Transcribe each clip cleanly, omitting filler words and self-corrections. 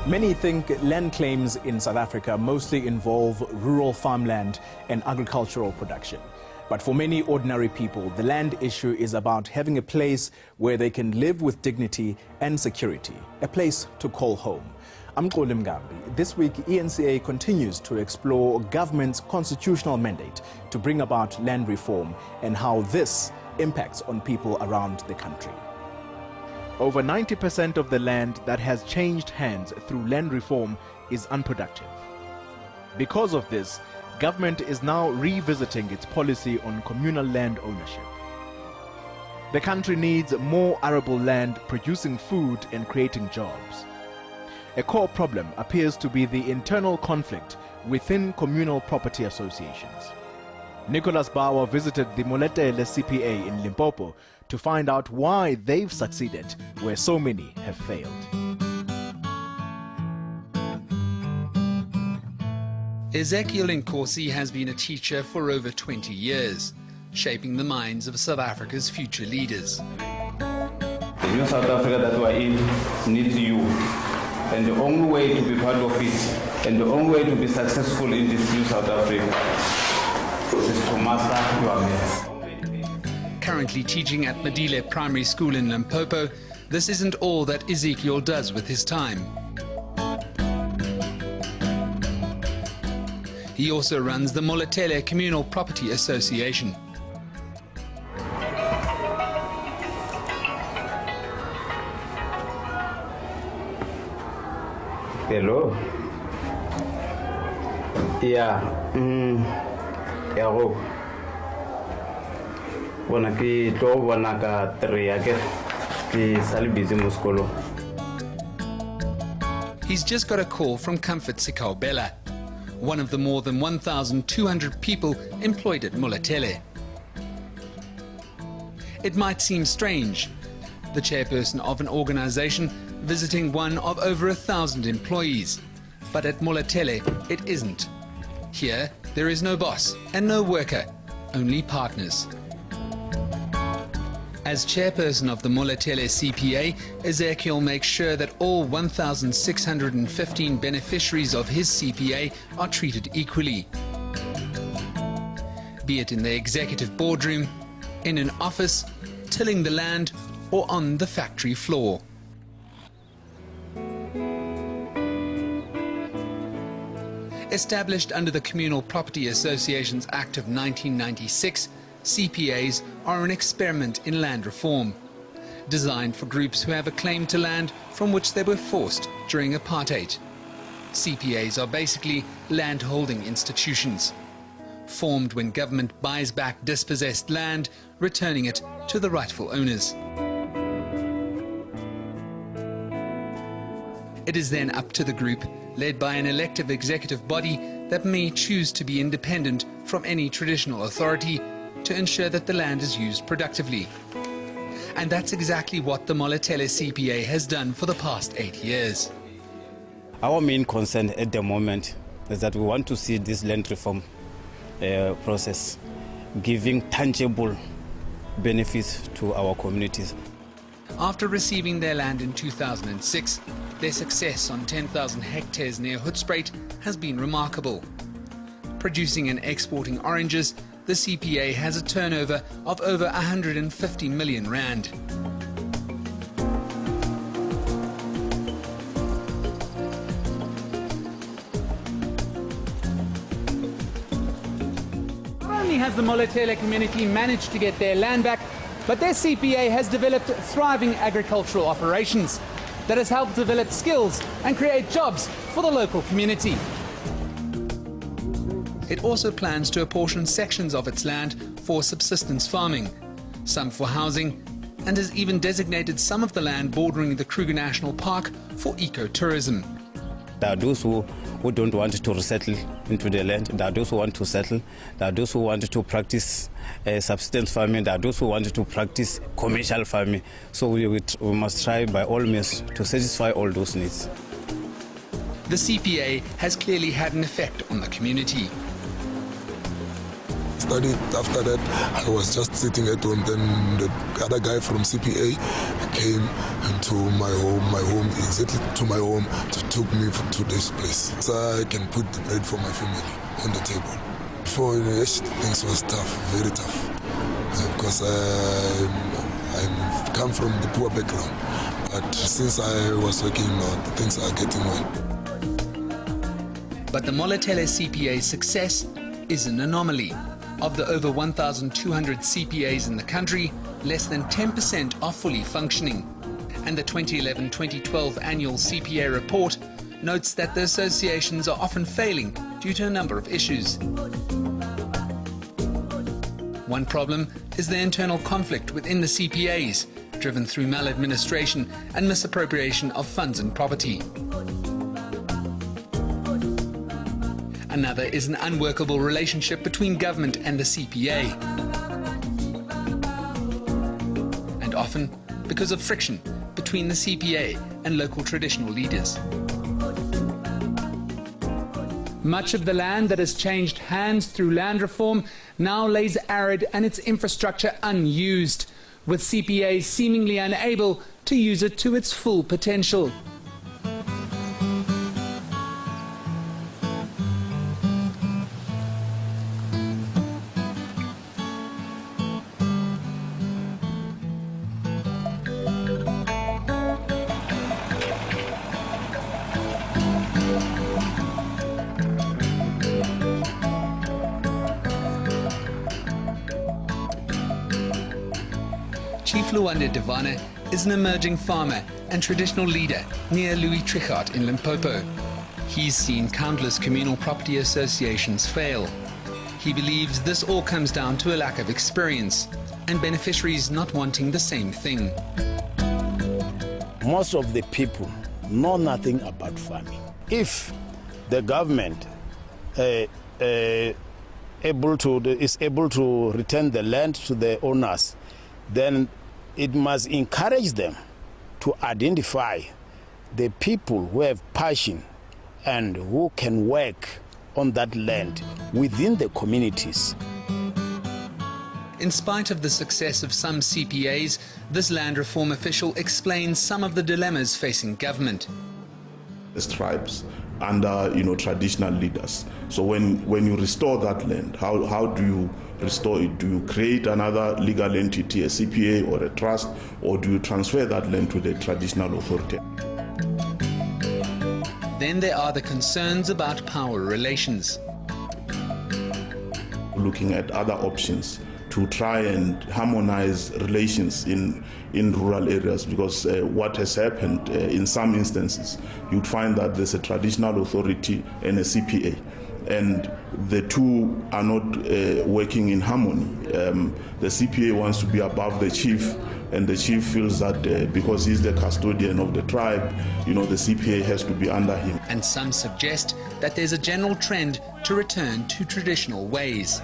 Many think land claims in South Africa mostly involve rural farmland and agricultural production. But for many ordinary people, the land issue is about having a place where they can live with dignity and security, a place to call home. I'm Xoli Mngambi. This week, eNCA continues to explore government's constitutional mandate to bring about land reform and how this impacts on people around the country. Over 90% of the land that has changed hands through land reform is unproductive. Because of this, government is now revisiting its policy on communal land ownership. The country needs more arable land producing food and creating jobs. A core problem appears to be the internal conflict within communal property associations. Nicholas Bauer visited the Moletele CPA in Limpopo to find out why they've succeeded where so many have failed. Ezekiel Nkosi has been a teacher for over 20 years, shaping the minds of South Africa's future leaders. The new South Africa that we're in needs you. And the only way to be part of it, and the only way to be successful in this new South Africa, is to master your maths. Currently teaching at Medile Primary School in Limpopo, this isn't all that Ezekiel does with his time. He also runs the Moletele Communal Property Association. Hello. Yeah. Hello. Bona ke tlo bona ka 3 ake ke sale busy mo sekolo. He's just got a call from Comfort Sikaubela, one of the more than 1,200 people employed at Moletele. It might seem strange, the chairperson of an organization visiting one of over 1,000 employees, but at Moletele it isn't. Here there is no boss and no worker, only partners. As chairperson of the Moletele CPA, Ezekiel makes sure that all 1,615 beneficiaries of his CPA are treated equally, be it in the executive boardroom, in an office, tilling the land, or on the factory floor. Established under the Communal Property Associations Act of 1996, CPAs are an experiment in land reform, designed for groups who have a claim to land from which they were forced during apartheid. CPAs are basically land-holding institutions, formed when government buys back dispossessed land, returning it to the rightful owners. It is then up to the group, led by an elective executive body that may choose to be independent from any traditional authority, to ensure that the land is used productively. And that's exactly what the Moletele CPA has done for the past 8 years. Our main concern at the moment is that we want to see this land reform process giving tangible benefits to our communities. After receiving their land in 2006, their success on 10,000 hectares near Hoedspruit has been remarkable. Producing and exporting oranges, the CPA has a turnover of over 150 million rand. Not only has the Moletele community managed to get their land back, but their CPA has developed thriving agricultural operations that has helped develop skills and create jobs for the local community. It also plans to apportion sections of its land for subsistence farming, some for housing, and has even designated some of the land bordering the Kruger National Park for ecotourism. There are those who don't want to resettle into the land. There are those who want to settle. There are those who want to practice subsistence farming. There are those who want to practice commercial farming. So we must try by all means to satisfy all those needs. The CPA has clearly had an effect on the community. After that, I was just sitting at home. Then the other guy from CPA came into my home, exactly to my home, took me to this place. So I can put the bread for my family on the table. Before, things was tough, very tough, because I come from the poor background. But since I was working now, things are getting well. But the Moletele CPA's success is an anomaly. Of the over 1,200 CPAs in the country, less than 10% are fully functioning. And the 2011-2012 annual CPA report notes that the associations are often failing due to a number of issues. One problem is the internal conflict within the CPAs, driven through maladministration and misappropriation of funds and property. Another is an unworkable relationship between government and the CPA. And often because of friction between the CPA and local traditional leaders. Much of the land that has changed hands through land reform now lays arid and its infrastructure unused, with CPAs seemingly unable to use it to its full potential. Chief Luwande Devane is an emerging farmer and traditional leader near Louis Trichardt in Limpopo. He's seen countless communal property associations fail. He believes this all comes down to a lack of experience and beneficiaries not wanting the same thing. Most of the people know nothing about farming. If the government is able to return the land to the owners, then it must encourage them to identify the people who have passion and who can work on that land within the communities. In spite of the success of some CPAs, this land reform official explains some of the dilemmas facing government. The tribes under traditional leaders. So when you restore that land, how do you restore it? Do you create another legal entity, a CPA or a trust, or do you transfer that land to the traditional authority? Then there are the concerns about power relations. Looking at other options to try and harmonize relations in rural areas, because what has happened in some instances, you'd find that there's a traditional authority and a CPA, and the two are not working in harmony. The CPA wants to be above the chief, and the chief feels that because he's the custodian of the tribe, the CPA has to be under him. And some suggest that there's a general trend to return to traditional ways.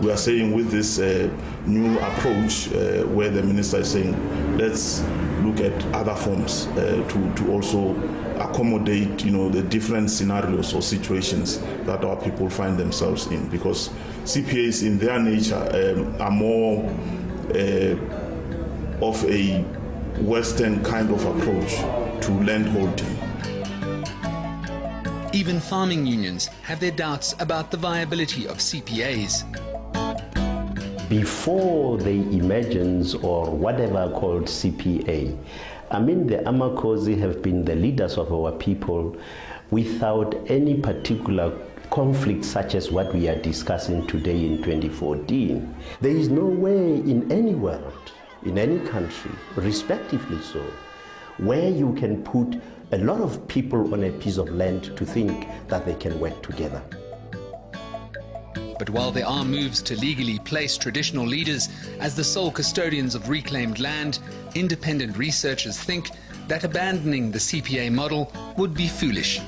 We are saying with this new approach where the minister is saying, let's look at other forms to also accommodate, the different scenarios or situations that our people find themselves in, because CPAs in their nature are more of a Western kind of approach to land holding. Even farming unions have their doubts about the viability of CPAs. Before the emergence or whatever called CPA, the Amakosi have been the leaders of our people without any particular conflict such as what we are discussing today in 2014. There is no way in any world, in any country, respectively so, where you can put a lot of people on a piece of land to think that they can work together. But while there are moves to legally place traditional leaders as the sole custodians of reclaimed land, independent researchers think that abandoning the CPA model would be foolish.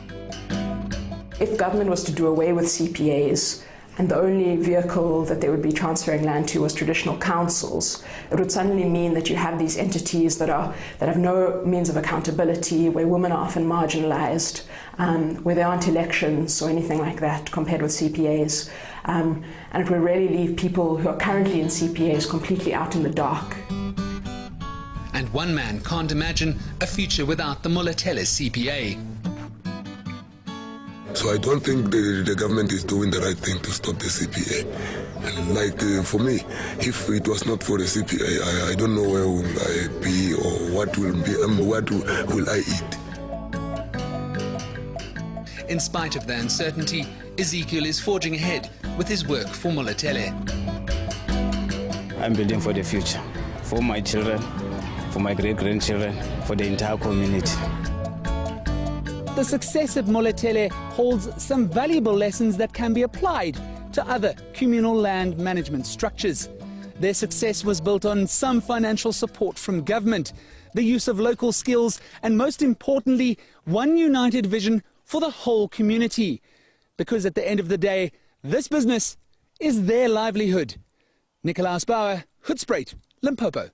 If government was to do away with CPAs, and the only vehicle that they would be transferring land to was traditional councils, it would suddenly mean that you have these entities that have no means of accountability, where women are often marginalized, where there aren't elections or anything like that compared with CPAs. And it would really leave people who are currently in CPAs completely out in the dark. And one man can't imagine a future without the Moletele CPA. So I don't think the government is doing the right thing to stop the CPA. Like for me, if it was not for the CPA, I don't know where will I be or what will I eat. In spite of the uncertainty, Ezekiel is forging ahead with his work for Moletele. I'm building for the future, for my children, for my great-grandchildren, for the entire community. The success of Moletele holds some valuable lessons that can be applied to other communal land management structures. Their success was built on some financial support from government, the use of local skills, and most importantly, one united vision for the whole community. Because at the end of the day, this business is their livelihood. Nicolaas Bauer, Hoedspruit, Limpopo.